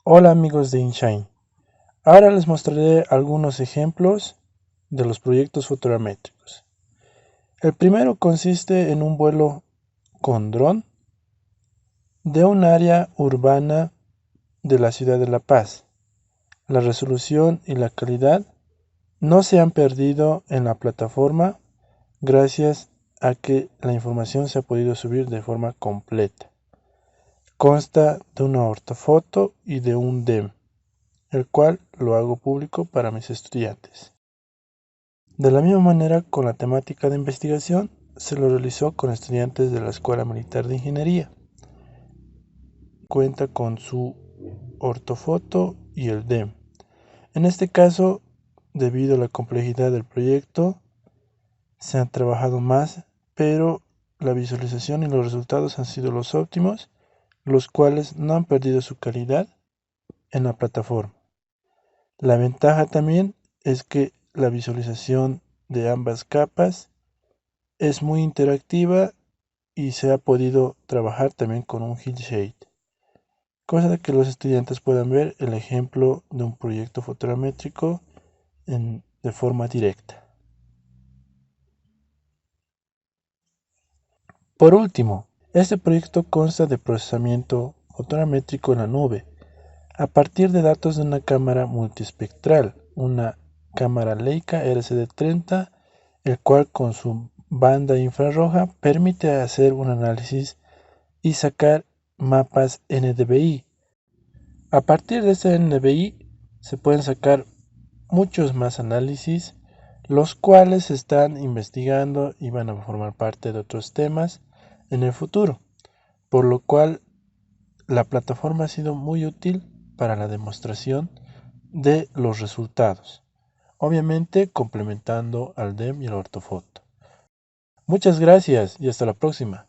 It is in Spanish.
Hola amigos de InShine. Ahora les mostraré algunos ejemplos de los proyectos fotogramétricos. El primero consiste en un vuelo con dron de un área urbana de la ciudad de La Paz. La resolución y la calidad no se han perdido en la plataforma gracias a que la información se ha podido subir de forma completa. Consta de una ortofoto y de un DEM, el cual lo hago público para mis estudiantes. De la misma manera, con la temática de investigación, se lo realizó con estudiantes de la Escuela Militar de Ingeniería. Cuenta con su ortofoto y el DEM. En este caso, debido a la complejidad del proyecto, se han trabajado más, pero la visualización y los resultados han sido los óptimos, los cuales no han perdido su calidad en la plataforma. La ventaja también es que la visualización de ambas capas es muy interactiva y se ha podido trabajar también con un hillshade, cosa de que los estudiantes puedan ver el ejemplo de un proyecto fotogramétrico de forma directa. Por último, este proyecto consta de procesamiento fotogramétrico en la nube, a partir de datos de una cámara multiespectral, una cámara Leica RCD30, el cual con su banda infrarroja permite hacer un análisis y sacar mapas NDVI. A partir de este NDVI se pueden sacar muchos más análisis, los cuales se están investigando y van a formar parte de otros temas en el futuro, por lo cual la plataforma ha sido muy útil para la demostración de los resultados, obviamente complementando al DEM y al ortofoto. Muchas gracias y hasta la próxima.